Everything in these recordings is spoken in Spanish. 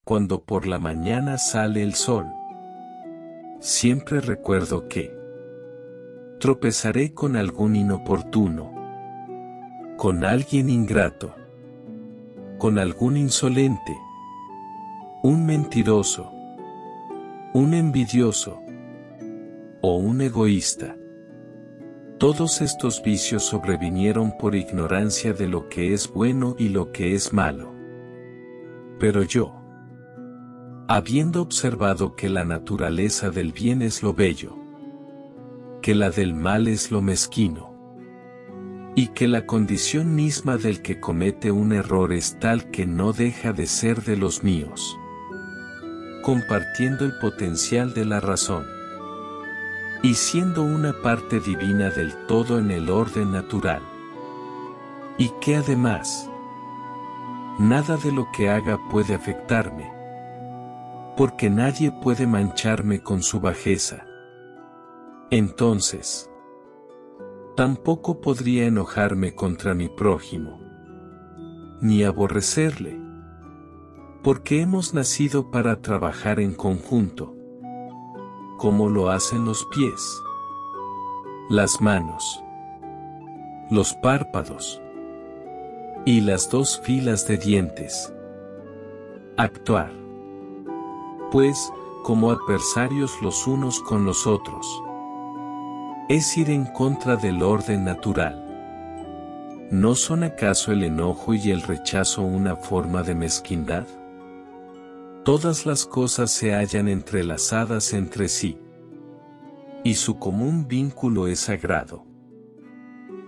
cuando por la mañana sale el sol. Siempre recuerdo que tropezaré con algún inoportuno, con alguien ingrato, con algún insolente, un mentiroso, un envidioso o un egoísta. Todos estos vicios sobrevinieron por ignorancia de lo que es bueno y lo que es malo. Pero yo, habiendo observado que la naturaleza del bien es lo bello, que la del mal es lo mezquino, y que la condición misma del que comete un error es tal que no deja de ser de los míos, compartiendo el potencial de la razón, y siendo una parte divina del todo en el orden natural, y que además, nada de lo que haga puede afectarme, porque nadie puede mancharme con su bajeza. Entonces, tampoco podría enojarme contra mi prójimo, ni aborrecerle, porque hemos nacido para trabajar en conjunto, como lo hacen los pies, las manos, los párpados y las 2 filas de dientes. Actuar, pues, como adversarios los unos con los otros, es ir en contra del orden natural. ¿No son acaso el enojo y el rechazo una forma de mezquindad? Todas las cosas se hallan entrelazadas entre sí, y su común vínculo es sagrado,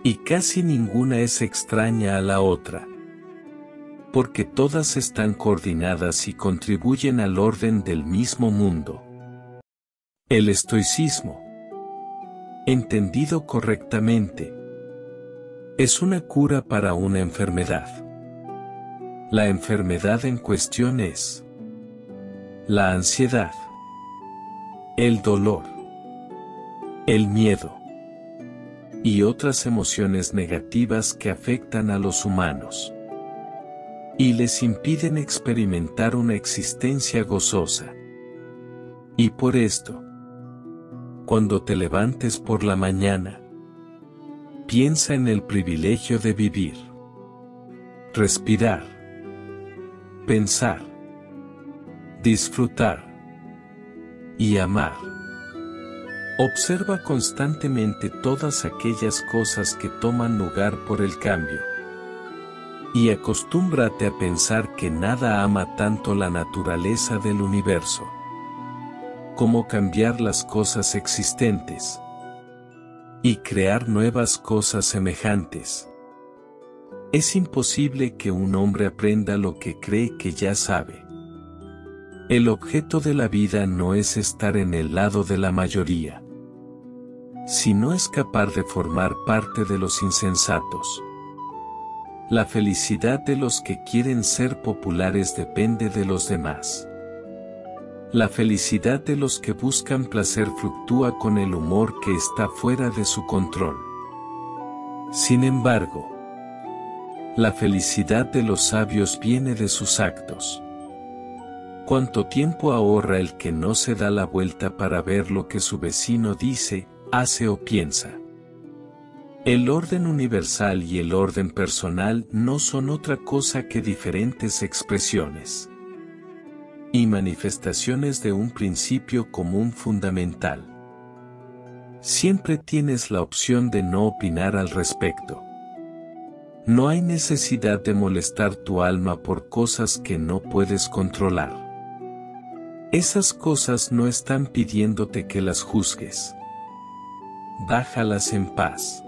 y casi ninguna es extraña a la otra, porque todas están coordinadas y contribuyen al orden del mismo mundo. El estoicismo, entendido correctamente, es una cura para una enfermedad. La enfermedad en cuestión es la ansiedad, el dolor, el miedo y otras emociones negativas que afectan a los humanos y les impiden experimentar una existencia gozosa. Y por esto, cuando te levantes por la mañana, piensa en el privilegio de vivir, respirar, pensar, disfrutar y amar. Observa constantemente todas aquellas cosas que toman lugar por el cambio. Y acostúmbrate a pensar que nada ama tanto la naturaleza del universo como cambiar las cosas existentes y crear nuevas cosas semejantes. Es imposible que un hombre aprenda lo que cree que ya sabe. El objeto de la vida no es estar en el lado de la mayoría, sino escapar de formar parte de los insensatos. La felicidad de los que quieren ser populares depende de los demás. La felicidad de los que buscan placer fluctúa con el humor que está fuera de su control. Sin embargo, la felicidad de los sabios viene de sus actos. ¿Cuánto tiempo ahorra el que no se da la vuelta para ver lo que su vecino dice, hace o piensa? El orden universal y el orden personal no son otra cosa que diferentes expresiones y manifestaciones de un principio común fundamental. Siempre tienes la opción de no opinar al respecto. No hay necesidad de molestar tu alma por cosas que no puedes controlar. Esas cosas no están pidiéndote que las juzgues. Déjalas en paz.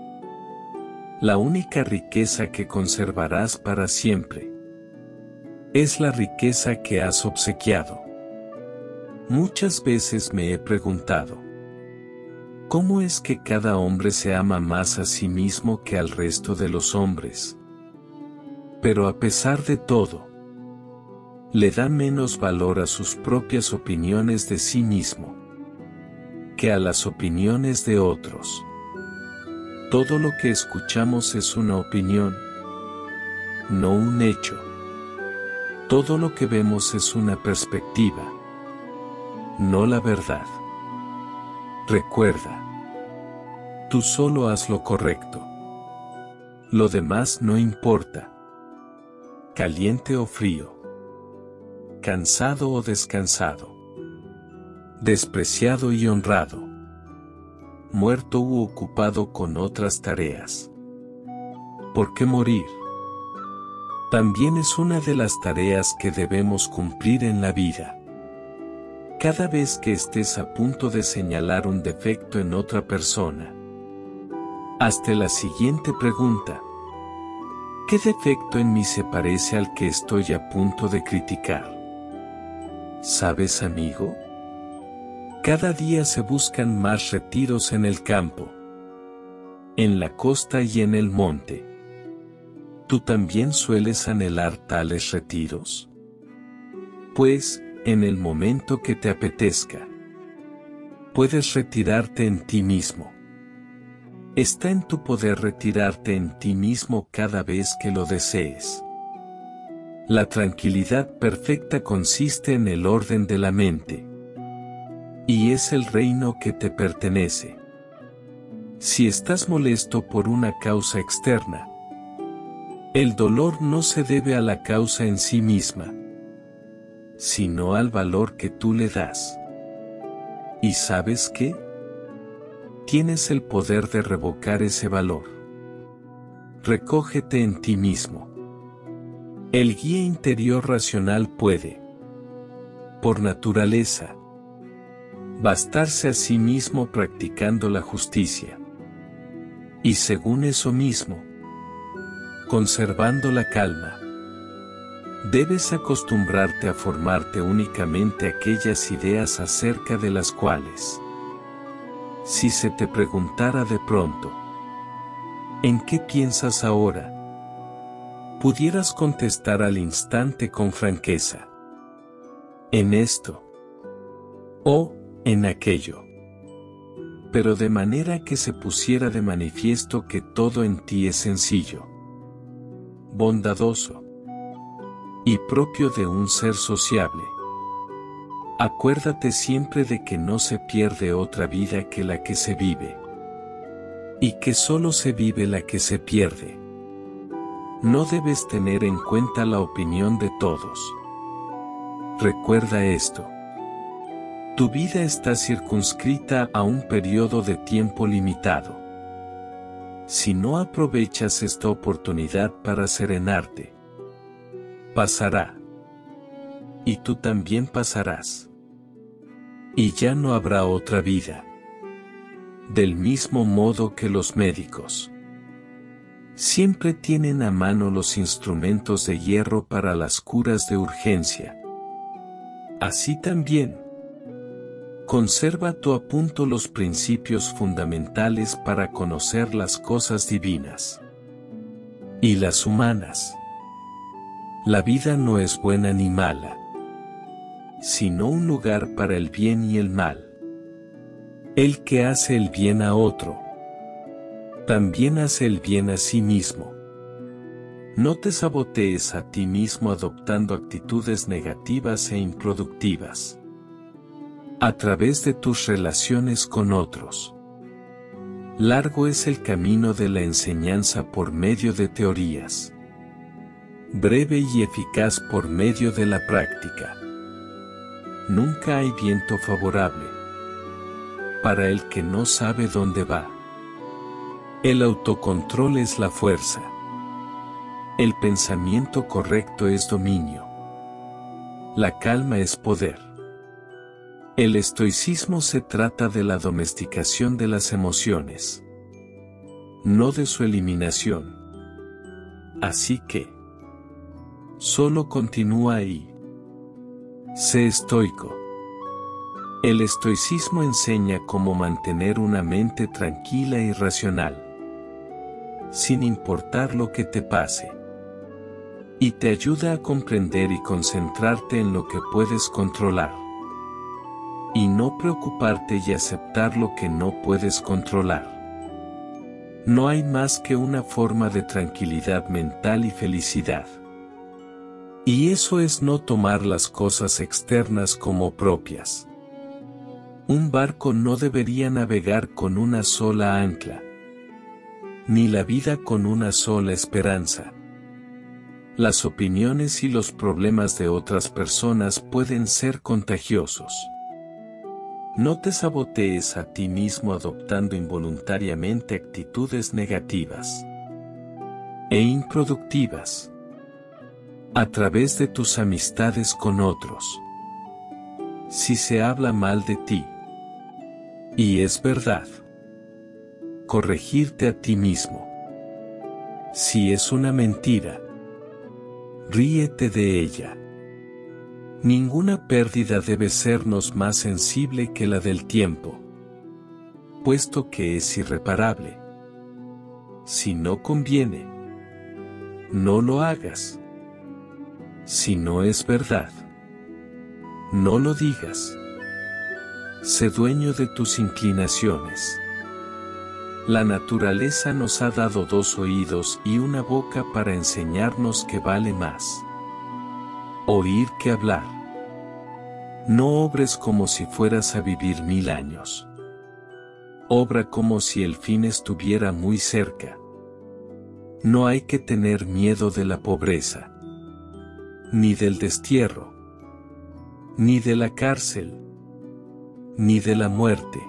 La única riqueza que conservarás para siempre es la riqueza que has obsequiado. Muchas veces me he preguntado, ¿cómo es que cada hombre se ama más a sí mismo que al resto de los hombres? Pero a pesar de todo, le da menos valor a sus propias opiniones de sí mismo que a las opiniones de otros. Todo lo que escuchamos es una opinión, no un hecho. Todo lo que vemos es una perspectiva, no la verdad. Recuerda, tú solo haz lo correcto. Lo demás no importa. Caliente o frío. Cansado o descansado. Despreciado y honrado. Muerto u ocupado con otras tareas. ¿Por qué morir? También es una de las tareas que debemos cumplir en la vida. Cada vez que estés a punto de señalar un defecto en otra persona, hazte la siguiente pregunta. ¿Qué defecto en mí se parece al que estoy a punto de criticar? ¿Sabes, amigo? Cada día se buscan más retiros en el campo, en la costa y en el monte. ¿Tú también sueles anhelar tales retiros? Pues, en el momento que te apetezca, puedes retirarte en ti mismo. Está en tu poder retirarte en ti mismo cada vez que lo desees. La tranquilidad perfecta consiste en el orden de la mente, y es el reino que te pertenece. Si estás molesto por una causa externa, el dolor no se debe a la causa en sí misma, sino al valor que tú le das. ¿Y sabes qué? Tienes el poder de revocar ese valor. Recógete en ti mismo. El guía interior racional puede, por naturaleza, bastarse a sí mismo practicando la justicia. Y según eso mismo, conservando la calma, debes acostumbrarte a formarte únicamente aquellas ideas acerca de las cuales, si se te preguntara de pronto, ¿en qué piensas ahora?, pudieras contestar al instante con franqueza. En esto. O en aquello. Pero de manera que se pusiera de manifiesto que todo en ti es sencillo, bondadoso y propio de un ser sociable. Acuérdate siempre de que no se pierde otra vida que la que se vive, y que solo se vive la que se pierde. No debes tener en cuenta la opinión de todos. Recuerda esto. Tu vida está circunscrita a un periodo de tiempo limitado. Si no aprovechas esta oportunidad para serenarte, pasará. Y tú también pasarás. Y ya no habrá otra vida. Del mismo modo que los médicos siempre tienen a mano los instrumentos de hierro para las curas de urgencia. Así también, conserva tú a punto los principios fundamentales para conocer las cosas divinas y las humanas. La vida no es buena ni mala, sino un lugar para el bien y el mal. El que hace el bien a otro, también hace el bien a sí mismo. No te sabotees a ti mismo adoptando actitudes negativas e improductivas a través de tus relaciones con otros. Largo es el camino de la enseñanza por medio de teorías, breve y eficaz por medio de la práctica. Nunca hay viento favorable para el que no sabe dónde va. El autocontrol es la fuerza. El pensamiento correcto es dominio. La calma es poder. El estoicismo se trata de la domesticación de las emociones, no de su eliminación. Así que, solo continúa ahí. Sé estoico. El estoicismo enseña cómo mantener una mente tranquila y racional, sin importar lo que te pase. Y te ayuda a comprender y concentrarte en lo que puedes controlar. Y no preocuparte y aceptar lo que no puedes controlar. No hay más que una forma de tranquilidad mental y felicidad. Y eso es no tomar las cosas externas como propias. Un barco no debería navegar con una sola ancla, ni la vida con una sola esperanza. Las opiniones y los problemas de otras personas pueden ser contagiosos. No te sabotees a ti mismo adoptando involuntariamente actitudes negativas e improductivas a través de tus amistades con otros. Si se habla mal de ti, y es verdad, corregirte a ti mismo. Si es una mentira, ríete de ella. Ninguna pérdida debe sernos más sensible que la del tiempo, puesto que es irreparable. Si no conviene, no lo hagas. Si no es verdad, no lo digas. Sé dueño de tus inclinaciones. La naturaleza nos ha dado 2 oídos y una boca para enseñarnos que vale más oír que hablar. No obres como si fueras a vivir 1000 años. Obra como si el fin estuviera muy cerca. No hay que tener miedo de la pobreza, ni del destierro, ni de la cárcel, ni de la muerte.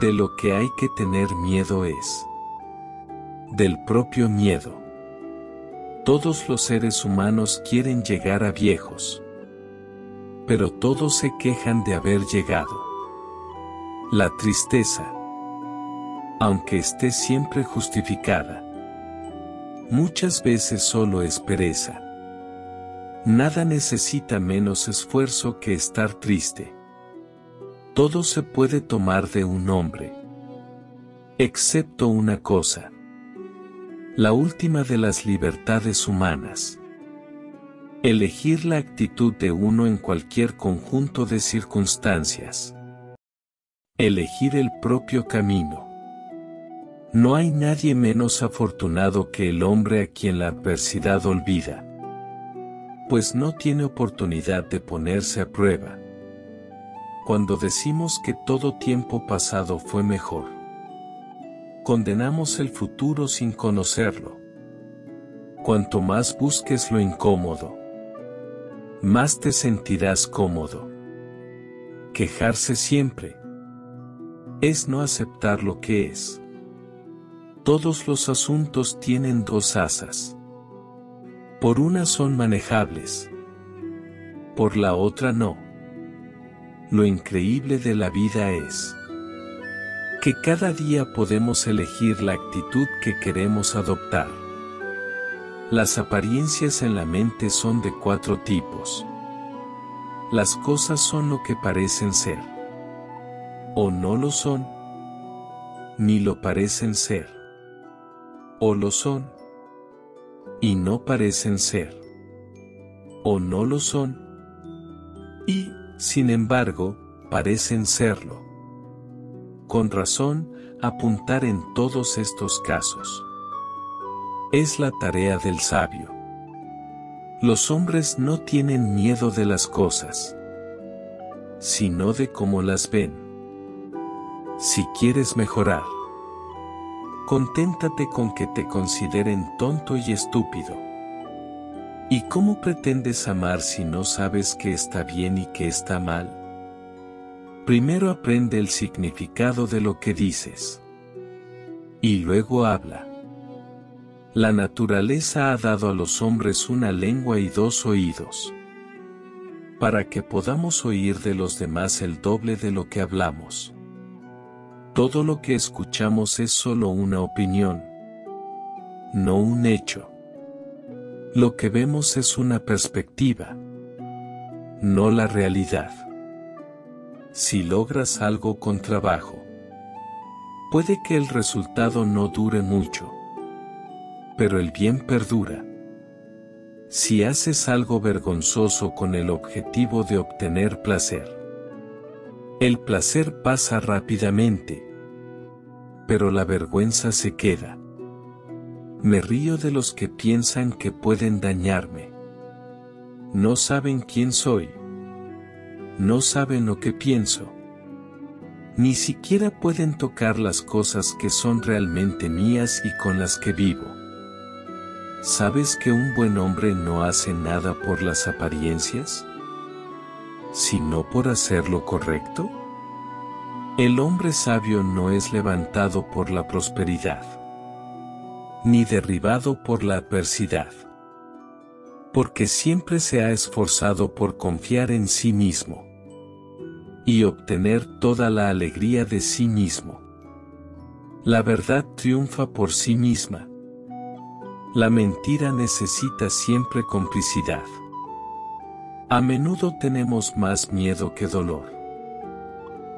De lo que hay que tener miedo es del propio miedo. Todos los seres humanos quieren llegar a viejos, pero todos se quejan de haber llegado. La tristeza, aunque esté siempre justificada, muchas veces solo es pereza. Nada necesita menos esfuerzo que estar triste. Todo se puede tomar de un hombre, excepto una cosa: la última de las libertades humanas. Elegir la actitud de uno en cualquier conjunto de circunstancias. Elegir el propio camino. No hay nadie menos afortunado que el hombre a quien la adversidad olvida, pues no tiene oportunidad de ponerse a prueba. Cuando decimos que todo tiempo pasado fue mejor, condenamos el futuro sin conocerlo. Cuanto más busques lo incómodo, más te sentirás cómodo. Quejarse siempre es no aceptar lo que es. Todos los asuntos tienen 2 asas. Por una son manejables, por la otra no. Lo increíble de la vida es que cada día podemos elegir la actitud que queremos adoptar. Las apariencias en la mente son de 4 tipos. Las cosas son lo que parecen ser, o no lo son, ni lo parecen ser, o lo son, y no parecen ser, o no lo son, y, sin embargo, parecen serlo. Con razón, apuntar en todos estos casos es la tarea del sabio. Los hombres no tienen miedo de las cosas, sino de cómo las ven. Si quieres mejorar, conténtate con que te consideren tonto y estúpido. ¿Y cómo pretendes amar si no sabes qué está bien y qué está mal? Primero aprende el significado de lo que dices, y luego habla. La naturaleza ha dado a los hombres una lengua y 2 oídos, para que podamos oír de los demás el doble de lo que hablamos. Todo lo que escuchamos es solo una opinión, no un hecho. Lo que vemos es una perspectiva, no la realidad. Si logras algo con trabajo, puede que el resultado no dure mucho, pero el bien perdura. Si haces algo vergonzoso con el objetivo de obtener placer, el placer pasa rápidamente, pero la vergüenza se queda. Me río de los que piensan que pueden dañarme. No saben quién soy. No saben lo que pienso. Ni siquiera pueden tocar las cosas que son realmente mías y con las que vivo. ¿Sabes que un buen hombre no hace nada por las apariencias, sino por hacer lo correcto? El hombre sabio no es levantado por la prosperidad, ni derribado por la adversidad, porque siempre se ha esforzado por confiar en sí mismo y obtener toda la alegría de sí mismo. La verdad triunfa por sí misma. La mentira necesita siempre complicidad. A menudo tenemos más miedo que dolor,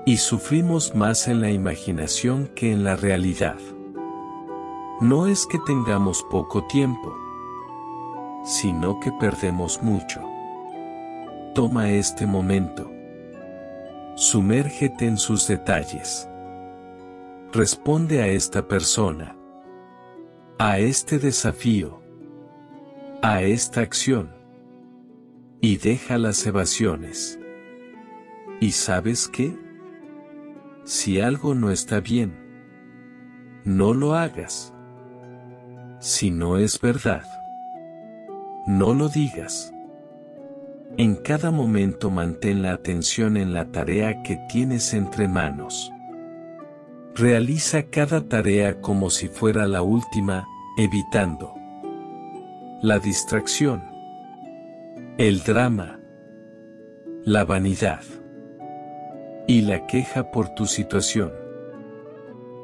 y sufrimos más en la imaginación que en la realidad. No es que tengamos poco tiempo, sino que perdemos mucho. Toma este momento. Sumérgete en sus detalles. Responde a esta persona, a este desafío, a esta acción, y deja las evasiones. ¿Y sabes qué? Si algo no está bien, no lo hagas. Si no es verdad, no lo digas. En cada momento mantén la atención en la tarea que tienes entre manos. Realiza cada tarea como si fuera la última, evitando la distracción, el drama, la vanidad y la queja por tu situación.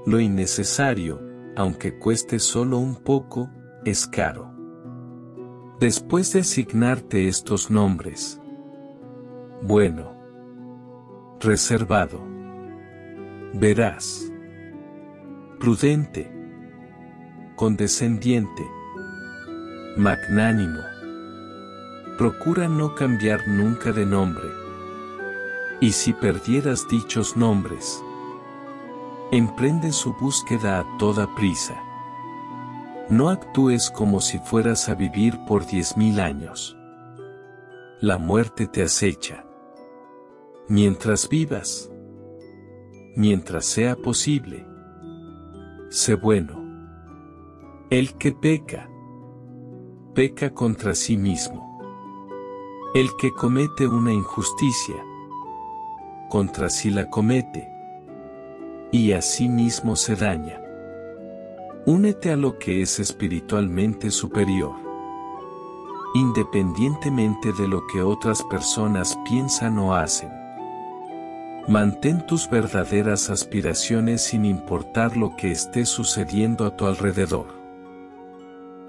Lo innecesario, aunque cueste solo un poco, es caro. Después de asignarte estos nombres: bueno, reservado, veraz, prudente, condescendiente, magnánimo, procura no cambiar nunca de nombre. Y si perdieras dichos nombres, emprende su búsqueda a toda prisa. No actúes como si fueras a vivir por 10.000 años. La muerte te acecha. Mientras vivas, mientras sea posible, sé bueno. El que peca, peca contra sí mismo. El que comete una injusticia, contra sí la comete, y a sí mismo se daña. Únete a lo que es espiritualmente superior, independientemente de lo que otras personas piensan o hacen. Mantén tus verdaderas aspiraciones sin importar lo que esté sucediendo a tu alrededor.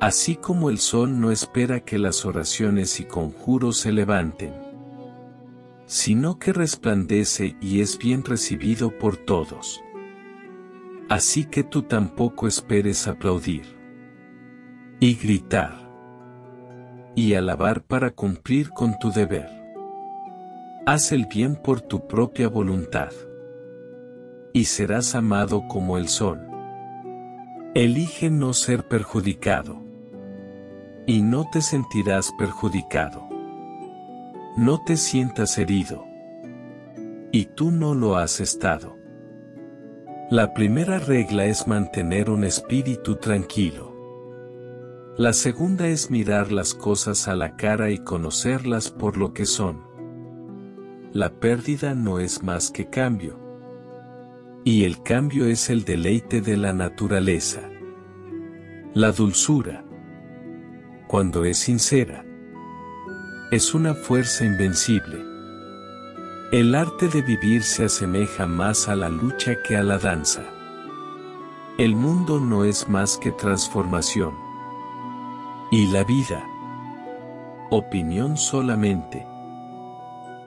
Así como el sol no espera que las oraciones y conjuros se levanten, sino que resplandece y es bien recibido por todos. Así que tú tampoco esperes aplaudir y gritar y alabar para cumplir con tu deber. Haz el bien por tu propia voluntad y serás amado como el sol. Elige no ser perjudicado y no te sentirás perjudicado. No te sientas herido y tú no lo has estado. La primera regla es mantener un espíritu tranquilo. La segunda es mirar las cosas a la cara y conocerlas por lo que son. La pérdida no es más que cambio. Y el cambio es el deleite de la naturaleza. La dulzura, cuando es sincera, es una fuerza invencible. El arte de vivir se asemeja más a la lucha que a la danza. El mundo no es más que transformación. Y la vida, opinión solamente.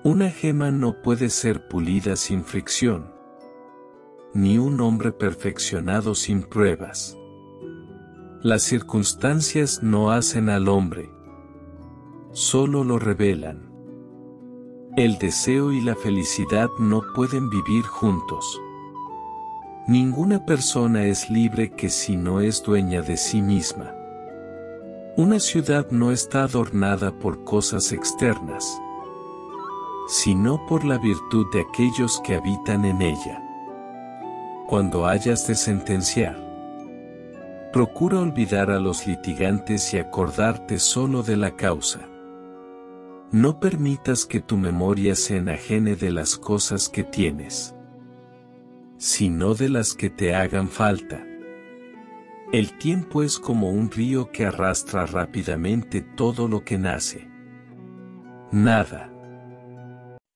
Una gema no puede ser pulida sin fricción, ni un hombre perfeccionado sin pruebas. Las circunstancias no hacen al hombre, solo lo revelan. El deseo y la felicidad no pueden vivir juntos. Ninguna persona es libre que si no es dueña de sí misma. Una ciudad no está adornada por cosas externas, sino por la virtud de aquellos que habitan en ella. Cuando hayas de sentenciar, procura olvidar a los litigantes y acordarte solo de la causa. No permitas que tu memoria se enajene de las cosas que tienes, sino de las que te hagan falta. El tiempo es como un río que arrastra rápidamente todo lo que nace. Nada,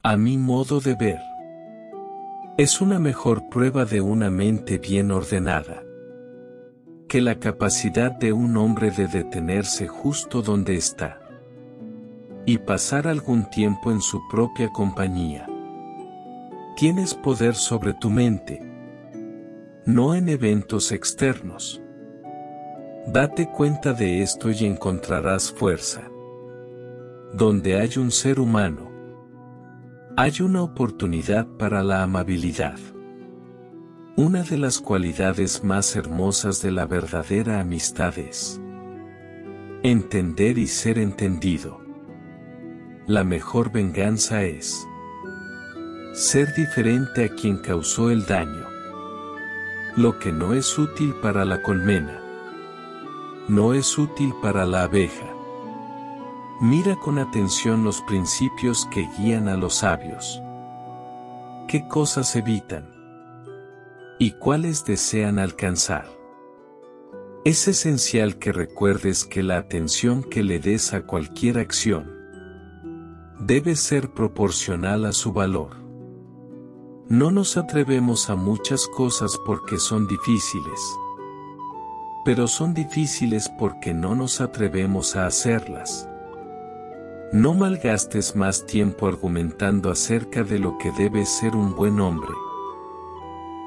a mi modo de ver, es una mejor prueba de una mente bien ordenada que la capacidad de un hombre de detenerse justo donde está y pasar algún tiempo en su propia compañía. Tienes poder sobre tu mente, no en eventos externos. Date cuenta de esto y encontrarás fuerza. Donde hay un ser humano, hay una oportunidad para la amabilidad. Una de las cualidades más hermosas de la verdadera amistad es entender y ser entendido. La mejor venganza es ser diferente a quien causó el daño. Lo que no es útil para la colmena, no es útil para la abeja. Mira con atención los principios que guían a los sabios. ¿Qué cosas evitan? ¿Y cuáles desean alcanzar? Es esencial que recuerdes que la atención que le des a cualquier acción debe ser proporcional a su valor. No nos atrevemos a muchas cosas porque son difíciles, pero son difíciles porque no nos atrevemos a hacerlas. No malgastes más tiempo argumentando acerca de lo que debe ser un buen hombre.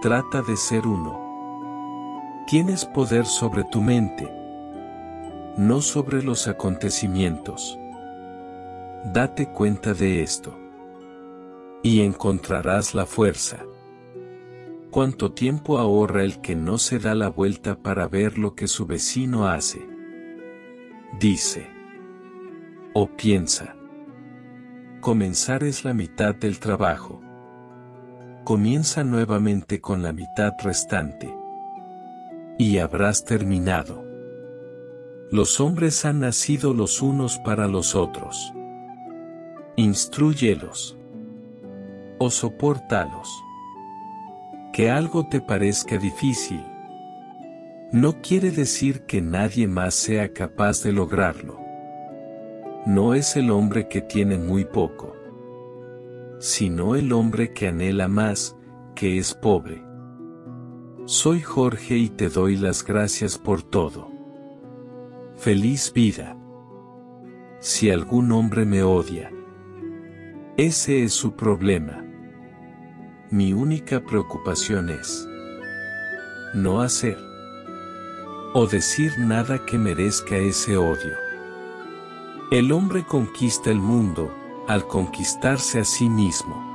Trata de ser uno. Tienes poder sobre tu mente, no sobre los acontecimientos. Date cuenta de esto, y encontrarás la fuerza. ¿Cuánto tiempo ahorra el que no se da la vuelta para ver lo que su vecino hace? Dice o piensa. Comenzar es la mitad del trabajo. Comienza nuevamente con la mitad restante, y habrás terminado. Los hombres han nacido los unos para los otros. Instrúyelos o sopórtalos. Que algo te parezca difícil no quiere decir que nadie más sea capaz de lograrlo. No es el hombre que tiene muy poco, sino el hombre que anhela más, que es pobre. Soy Jorge y te doy las gracias por todo. Feliz vida. Si algún hombre me odia, ese es su problema. Mi única preocupación es no hacer o decir nada que merezca ese odio. El hombre conquista el mundo al conquistarse a sí mismo.